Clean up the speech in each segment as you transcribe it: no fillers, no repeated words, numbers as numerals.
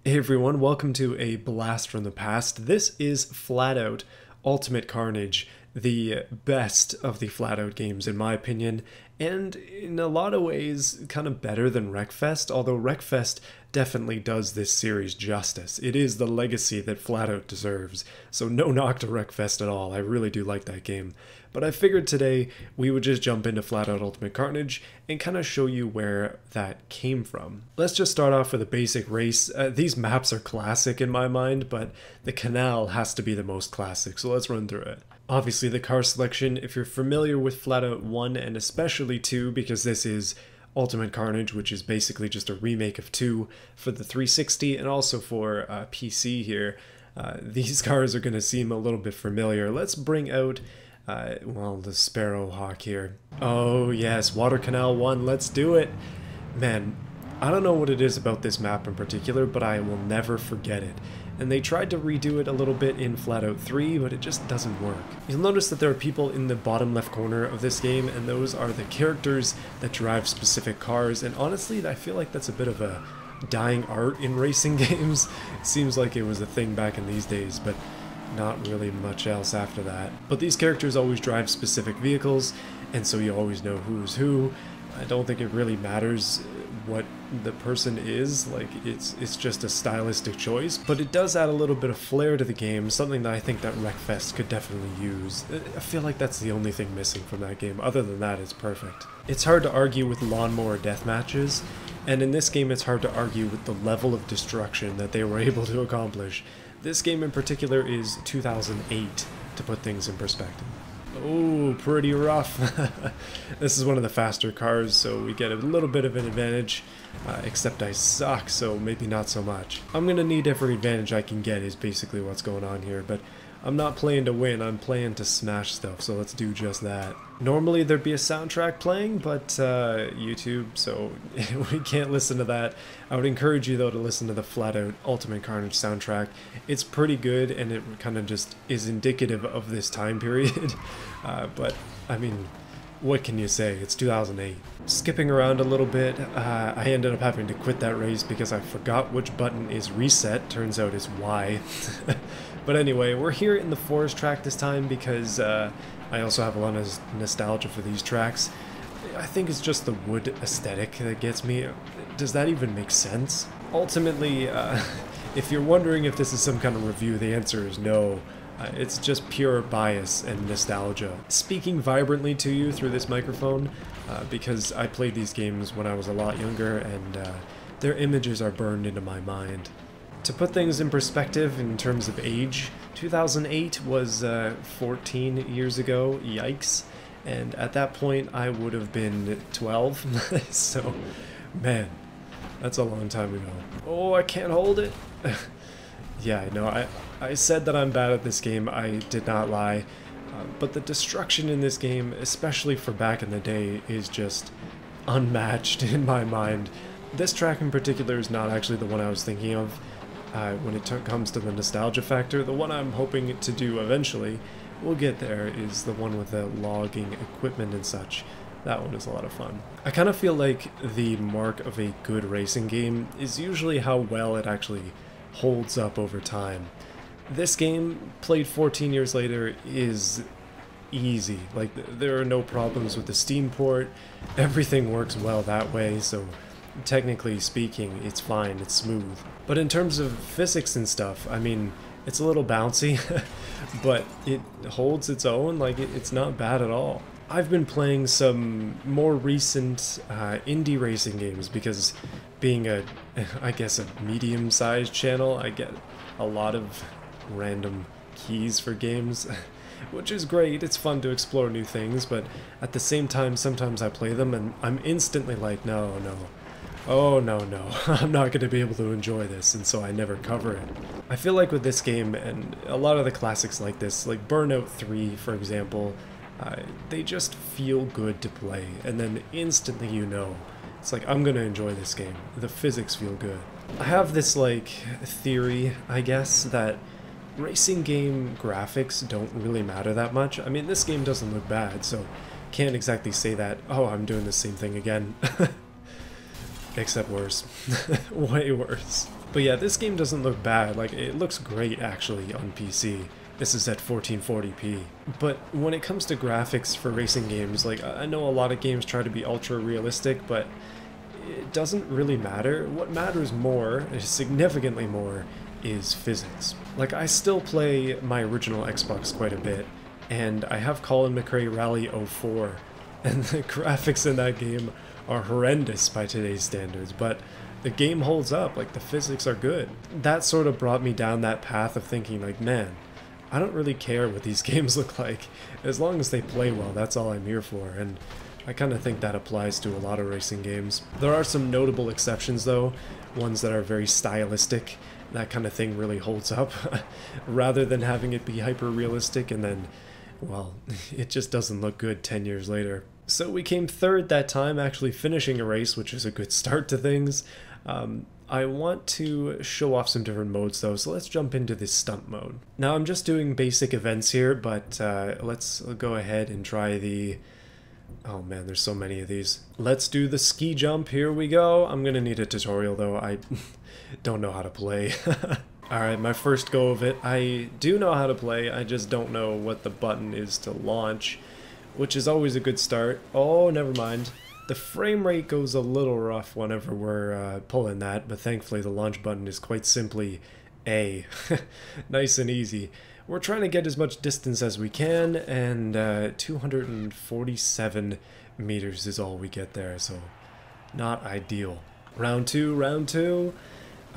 Hey everyone, welcome to a blast from the past. This is FlatOut Ultimate Carnage, the best of the FlatOut games in my opinion, and in a lot of ways kind of better than Wreckfest, although Wreckfest definitely does this series justice. It is the legacy that FlatOut deserves, so no knock to Wreckfest at all. I really do like that game. But I figured today we would just jump into FlatOut Ultimate Carnage and kind of show you where that came from. Let's just start off with a basic race. These maps are classic in my mind, but the Canal has to be the most classic, so let's run through it. Obviously the car selection, if you're familiar with FlatOut 1 and especially 2, because this is Ultimate Carnage, which is basically just a remake of 2 for the 360 and also for PC here, these cars are going to seem a little bit familiar. Let's bring out well, the Sparrowhawk here. Oh yes, Water Canal 1, let's do it! Man, I don't know what it is about this map in particular, but I will never forget it. And they tried to redo it a little bit in FlatOut 3, but it just doesn't work. You'll notice that there are people in the bottom left corner of this game, and those are the characters that drive specific cars, and honestly, I feel like that's a bit of a dying art in racing games. It seems like it was a thing back in these days, but not really much else after that. But these characters always drive specific vehicles, and so you always know who's who. I don't think it really matters what the person is, like it's just a stylistic choice, but it does add a little bit of flair to the game, something that I think that Wreckfest could definitely use. I feel like that's the only thing missing from that game. Other than that, it's perfect. It's hard to argue with lawnmower death matches, and in this game it's hard to argue with the level of destruction that they were able to accomplish. This game in particular is 2008, to put things in perspective. Oh, pretty rough. This is one of the faster cars, so we get a little bit of an advantage, except I suck, so maybe not so much. I'm going to need every advantage I can get is basically what's going on here, but I'm not playing to win, I'm playing to smash stuff, so let's do just that. Normally there'd be a soundtrack playing, but YouTube, so we can't listen to that. I would encourage you though to listen to the FlatOut Ultimate Carnage soundtrack. It's pretty good, and it kind of just is indicative of this time period. But, I mean, what can you say? It's 2008. Skipping around a little bit, I ended up having to quit that race because I forgot which button is reset. Turns out it's Y. But anyway, we're here in the forest track this time because I also have a lot of nostalgia for these tracks. I think it's just the wood aesthetic that gets me. Does that even make sense? Ultimately, if you're wondering if this is some kind of review, the answer is no. It's just pure bias and nostalgia. Speaking vibrantly to you through this microphone, because I played these games when I was a lot younger, and their images are burned into my mind. To put things in perspective in terms of age, 2008 was 14 years ago, yikes, and at that point I would have been 12, so man, that's a long time ago. Oh, I can't hold it! Yeah, no, I said that I'm bad at this game, I did not lie, but the destruction in this game, especially for back in the day, is just unmatched in my mind. This track in particular is not actually the one I was thinking of. When it comes to the nostalgia factor, the one I'm hoping to do eventually, we'll get there, is the one with the logging equipment and such. That one is a lot of fun. I kind of feel like the mark of a good racing game is usually how well it actually holds up over time. This game, played 14 years later, is easy. Like, there are no problems with the Steam port, everything works well that way, so technically speaking, it's fine, it's smooth. But in terms of physics and stuff, I mean, it's a little bouncy, but it holds its own, like it's not bad at all. I've been playing some more recent indie racing games because being I guess a medium-sized channel, I get a lot of random keys for games, which is great, it's fun to explore new things, but at the same time, sometimes I play them and I'm instantly like, no. Oh no, I'm not going to be able to enjoy this, and so I never cover it. I feel like with this game, and a lot of the classics like this, like Burnout 3 for example, they just feel good to play, and then instantly you know, it's like, I'm going to enjoy this game. The physics feel good. I have this like theory, I guess, that racing game graphics don't really matter that much. I mean, this game doesn't look bad, so can't exactly say that, oh, I'm doing the same thing again. Except worse. Way worse. But yeah, this game doesn't look bad. Like, it looks great actually on PC. This is at 1440p. But when it comes to graphics for racing games, like, I know a lot of games try to be ultra realistic, but it doesn't really matter. What matters more, significantly more, is physics. Like, I still play my original Xbox quite a bit, and I have Colin McRae Rally 04, and the graphics in that game are horrendous by today's standards, but the game holds up. Like, the physics are good. That sort of brought me down that path of thinking, like, man, I don't really care what these games look like. As long as they play well, that's all I'm here for, and I kind of think that applies to a lot of racing games. There are some notable exceptions though, ones that are very stylistic. That kind of thing really holds up, rather than having it be hyper-realistic and then, well, it just doesn't look good 10 years later. So we came third that time, actually finishing a race, which is a good start to things. I want to show off some different modes though, so let's jump into this stunt mode. Now I'm just doing basic events here, but let's go ahead and try the... Oh man, there's so many of these. Let's do the ski jump, here we go. I'm gonna need a tutorial though, I don't know how to play. Alright, my first go of it. I do know how to play, I just don't know what the button is to launch, which is always a good start. Oh, never mind. The frame rate goes a little rough whenever we're pulling that, but thankfully the launch button is quite simply A. Nice and easy. We're trying to get as much distance as we can, and 247 meters is all we get there, so not ideal. Round two, round two.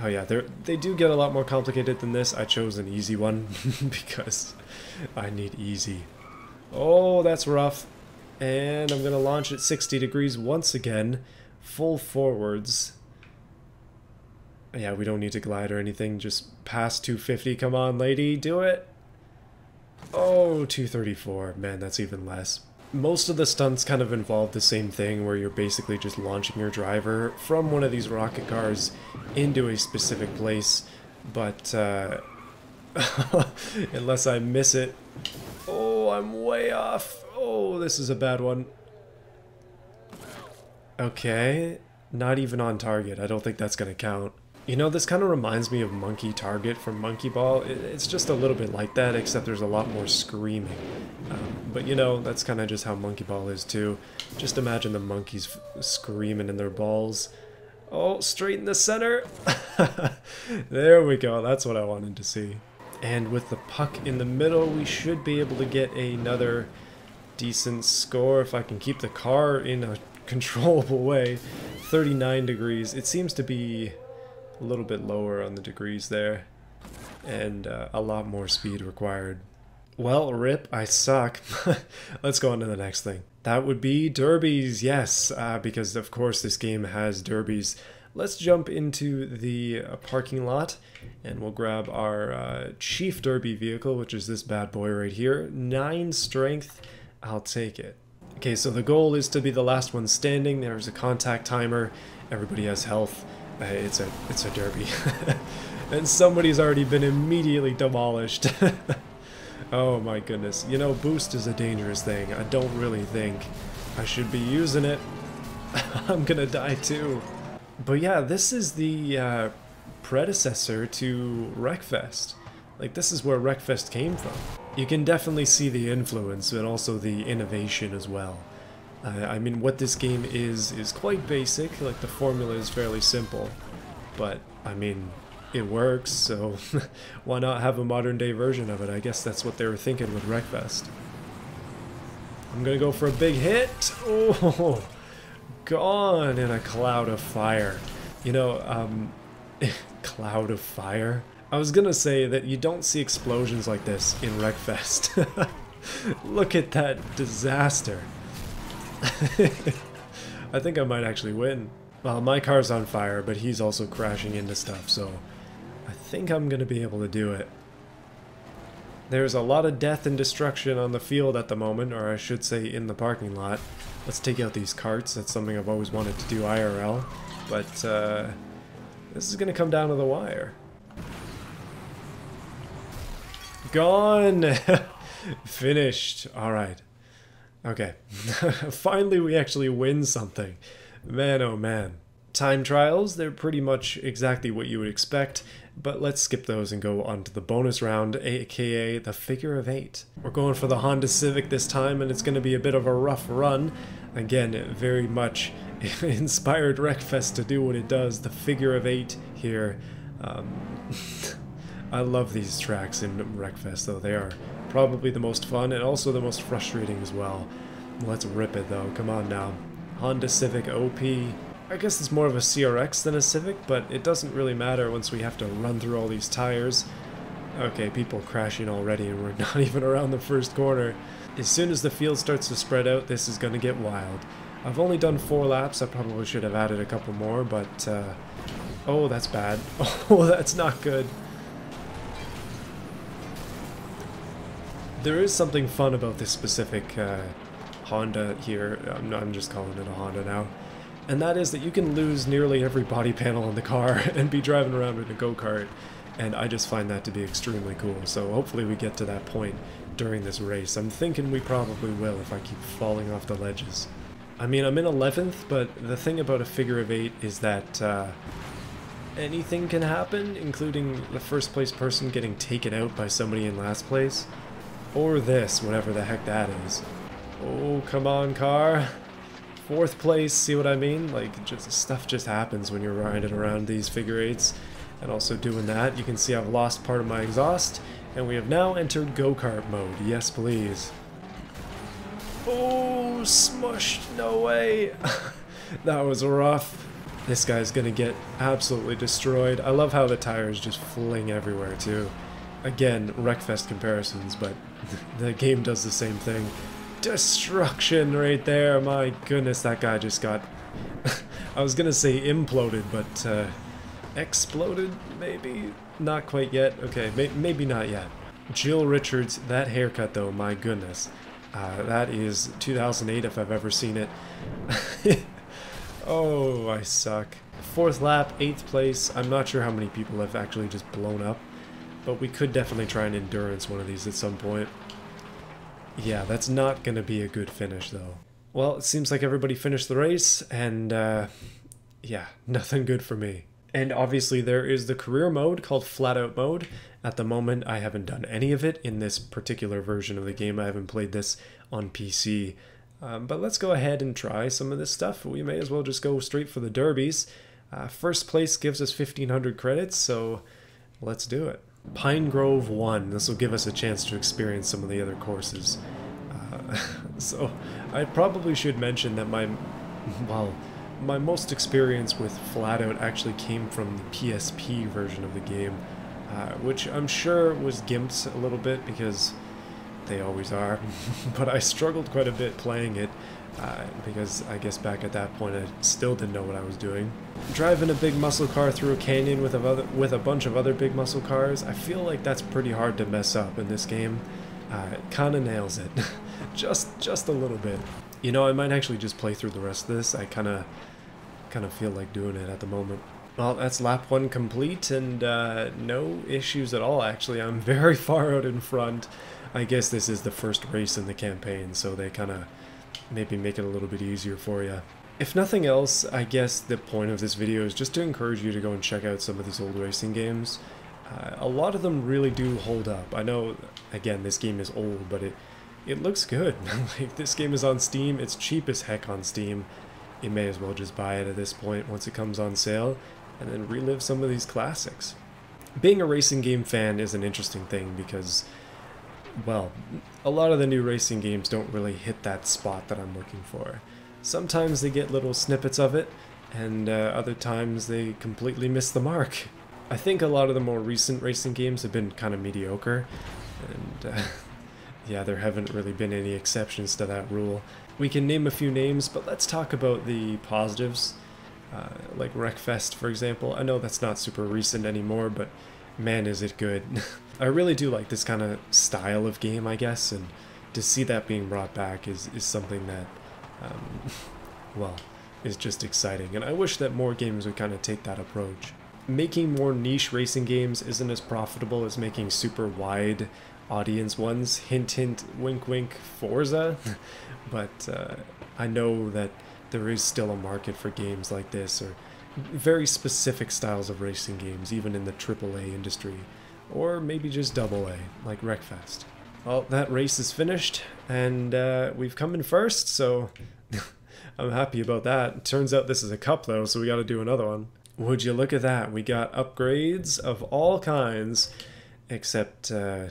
Oh yeah, they do get a lot more complicated than this. I chose an easy one because I need easy. Oh, that's rough. And I'm going to launch at 60 degrees once again, full forwards. Yeah, we don't need to glide or anything, just past 250. Come on, lady, do it. Oh, 234. Man, that's even less. Most of the stunts kind of involve the same thing, where you're basically just launching your driver from one of these rocket cars into a specific place, but unless I miss it. Oh, I'm way off. Oh, this is a bad one. Okay, not even on target. I don't think that's gonna count. You know, this kind of reminds me of Monkey Target from Monkey Ball. It's just a little bit like that, except there's a lot more screaming. But you know, that's kind of just how Monkey Ball is too. Just imagine the monkeys screaming in their balls. Oh, straight in the center. There we go. That's what I wanted to see. And with the puck in the middle, we should be able to get another decent score if I can keep the car in a controllable way. 39 degrees. It seems to be a little bit lower on the degrees there, and a lot more speed required. Well, rip, I suck. Let's go on to the next thing. That would be derbies, yes, because of course this game has derbies. Let's jump into the parking lot, and we'll grab our Chief Derby vehicle, which is this bad boy right here. 9 strength. I'll take it. Okay, so the goal is to be the last one standing. There's a contact timer. Everybody has health. It's a derby. And somebody's already been immediately demolished. Oh my goodness. You know, boost is a dangerous thing. I don't really think I should be using it. I'm gonna die too. But yeah, this is the predecessor to Wreckfest. Like, this is where Wreckfest came from. You can definitely see the influence and also the innovation as well. I mean, what this game is quite basic. Like, the formula is fairly simple, but I mean, it works, so why not have a modern day version of it? I guess that's what they were thinking with Wreckfest. I'm gonna go for a big hit. Oh, gone in a cloud of fire. You know, cloud of fire? I was gonna say that you don't see explosions like this in Wreckfest. Look at that disaster. I think I might actually win. Well, my car's on fire, but he's also crashing into stuff, so I think I'm gonna be able to do it. There's a lot of death and destruction on the field at the moment, or I should say in the parking lot. Let's take out these carts. That's something I've always wanted to do IRL, but this is gonna come down to the wire. Gone! Finished. Alright. Okay. Finally we actually win something. Man, oh man. Time trials, they're pretty much exactly what you would expect, but let's skip those and go on to the bonus round, aka the figure of 8. We're going for the Honda Civic this time, and it's going to be a bit of a rough run. Again, very much inspired Wreckfest to do what it does, the figure of 8 here. I love these tracks in Wreckfest, though. They are probably the most fun and also the most frustrating as well. Let's rip it, though. Come on now. Honda Civic OP. I guess it's more of a CRX than a Civic, but it doesn't really matter once we have to run through all these tires. Okay, people crashing already, and we're not even around the first corner. As soon as the field starts to spread out, this is going to get wild. I've only done 4 laps. I probably should have added a couple more, but... oh, that's bad. Oh, that's not good. There is something fun about this specific Honda here. I'm just calling it a Honda now. And that is that you can lose nearly every body panel in the car and be driving around in a go-kart. And I just find that to be extremely cool. So hopefully we get to that point during this race. I'm thinking we probably will if I keep falling off the ledges. I mean, I'm in 11th, but the thing about a figure of 8 is that anything can happen, including the first place person getting taken out by somebody in last place. Or this, whatever the heck that is. Oh, come on, car. 4th place, see what I mean? Like, just stuff just happens when you're riding around these figure 8s. And also doing that, you can see I've lost part of my exhaust, and we have now entered go-kart mode. Yes, please. Oh, smushed. No way. That was rough. This guy's gonna get absolutely destroyed. I love how the tires just fling everywhere, too. Again, Wreckfest comparisons, but the game does the same thing. Destruction right there. My goodness, that guy just got... I was gonna say imploded, but exploded, maybe? Not quite yet. Okay, maybe not yet. Jill Richards, that haircut though, my goodness. That is 2008 if I've ever seen it. Oh, I suck. 4th lap, 8th place. I'm not sure how many people have actually just blown up, but we could definitely try an endurance one of these at some point. Yeah, that's not going to be a good finish, though. Well, it seems like everybody finished the race, and, yeah, nothing good for me. And obviously there is the career mode called FlatOut mode. At the moment, I haven't done any of it in this particular version of the game. I haven't played this on PC. But let's go ahead and try some of this stuff. We may as well just go straight for the derbies. First place gives us 1,500 credits, so let's do it. Pine Grove 1. This will give us a chance to experience some of the other courses. So I probably should mention that my most experience with FlatOut actually came from the PSP version of the game, which I'm sure was gimped a little bit because they always are, but I struggled quite a bit playing it because I guess back at that point I still didn't know what I was doing. Driving a big muscle car through a canyon with a bunch of other big muscle cars, I feel like that's pretty hard to mess up in this game. It kind of nails it, just a little bit. You know, I might actually just play through the rest of this. I kind of feel like doing it at the moment. Well, that's lap 1 complete, and no issues at all, actually. I'm very far out in front. I guess this is the first race in the campaign, so they kind of maybe make it a little bit easier for you. If nothing else, I guess the point of this video is just to encourage you to go and check out some of these old racing games. A lot of them really do hold up. I know, again, this game is old, but it looks good. Like, this game is on Steam. It's cheap as heck on Steam. You may as well just buy it at this point once it comes on sale, and then relive some of these classics. Being a racing game fan is an interesting thing because, well, a lot of the new racing games don't really hit that spot that I'm looking for. Sometimes they get little snippets of it, and other times they completely miss the mark. I think a lot of the more recent racing games have been kind of mediocre, and yeah, there haven't really been any exceptions to that rule. We can name a few names, but let's talk about the positives, like Wreckfest, for example. I know that's not super recent anymore, but man, is it good. I really do like this kind of style of game, I guess, and to see that being brought back is something that, well, is just exciting. And I wish that more games would kind of take that approach. Making more niche racing games isn't as profitable as making super wide audience ones. Hint, hint, wink, wink, Forza. But I know that there is still a market for games like this, or very specific styles of racing games, even in the AAA industry, or maybe just AA, like Wreckfest. Well, that race is finished, and we've come in first, so I'm happy about that. Turns out this is a cup, though, so we gotta do another one. Would you look at that? We got upgrades of all kinds, except, oh,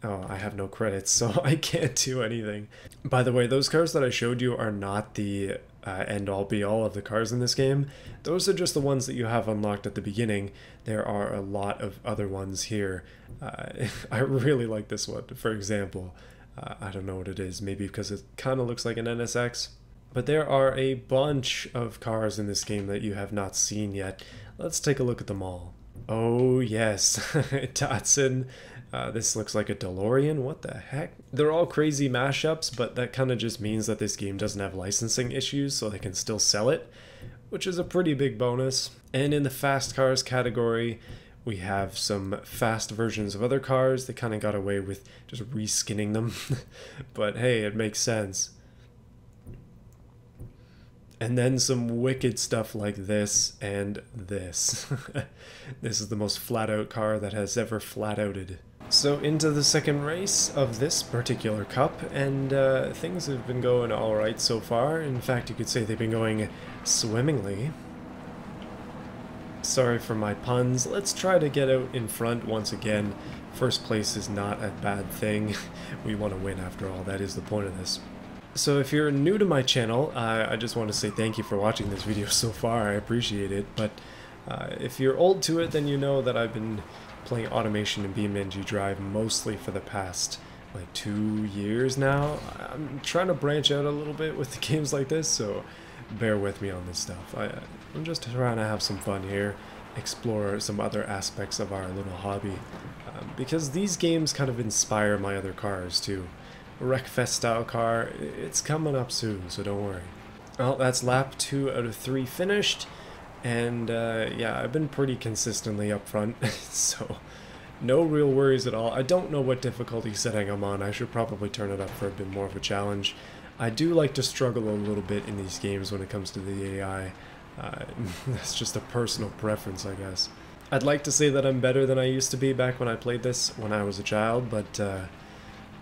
I have no credits, so I can't do anything. By the way, those cars that I showed you are not the end-all be-all of the cars in this game. Those are just the ones that you have unlocked at the beginning. There are a lot of other ones here. I really like this one, for example. I don't know what it is, maybe because it kind of looks like an NSX. But there are a bunch of cars in this game that you have not seen yet. Let's take a look at them all. Oh yes, Datsun. This looks like a DeLorean. What the heck? They're all crazy mashups, but that kind of just means that this game doesn't have licensing issues, so they can still sell it, which is a pretty big bonus. And in the fast cars category, we have some fast versions of other cars. They kind of got away with just reskinning them, but hey, it makes sense. And then some wicked stuff like this and this. This is the most flat-out car that has ever flat-outed. So into the second race of this particular cup, and things have been going alright so far. In fact, you could say they've been going swimmingly. Sorry for my puns. Let's try to get out in front once again. First place is not a bad thing. We want to win after all. That is the point of this. So if you're new to my channel, I just want to say thank you for watching this video so far. I appreciate it. But if you're old to it, then you know that I've been playing automation in BeamNG Drive mostly for the past like 2 years now. I'm trying to branch out a little bit with the games like this, so bear with me on this stuff. I'm just trying to have some fun here, explore some other aspects of our little hobby, because these games kind of inspire my other cars too. Wreckfest style car, it's coming up soon, so don't worry. Well, that's lap 2 out of 3 finished. And yeah, I've been pretty consistently up front, so no real worries at all. I don't know what difficulty setting I'm on. I should probably turn it up for a bit more of a challenge. I do like to struggle a little bit in these games when it comes to the AI. That's just a personal preference, I guess. I'd like to say that I'm better than I used to be back when I played this when I was a child, but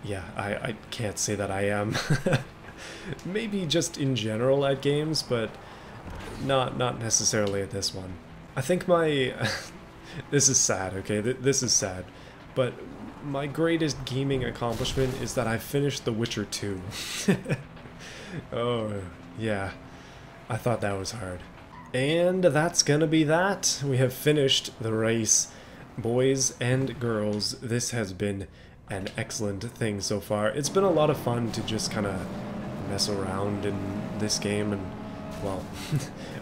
yeah, I can't say that I am. Maybe just in general at games, but not necessarily at this one. I think my this is sad, okay? This is sad, but my greatest gaming accomplishment is that I finished The Witcher 2. Oh yeah, I thought that was hard. And that's gonna be that. We have finished the race, boys and girls. This has been an excellent thing so far. It's been a lot of fun to just kind of mess around in this game and, well,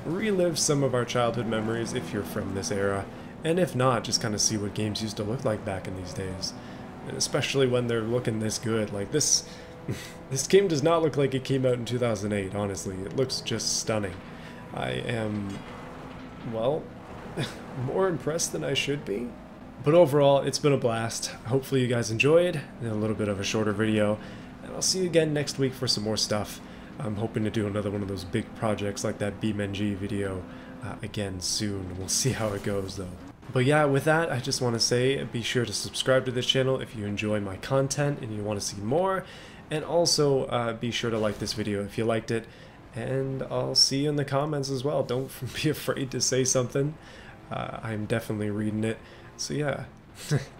relive some of our childhood memories if you're from this era, and if not, just kind of see what games used to look like back in these days, especially when they're looking this good. Like this game does not look like it came out in 2008, honestly. It looks just stunning. I am, well, more impressed than I should be. But overall, it's been a blast. Hopefully you guys enjoyed. A little bit of a shorter video, and I'll see you again next week for some more stuff. I'm hoping to do another one of those big projects like that BeamNG video again soon. We'll see how it goes though. But yeah, with that, I just want to say be sure to subscribe to this channel if you enjoy my content and you want to see more. And also be sure to like this video if you liked it. And I'll see you in the comments as well. Don't be afraid to say something. I'm definitely reading it. So yeah,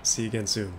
see you again soon.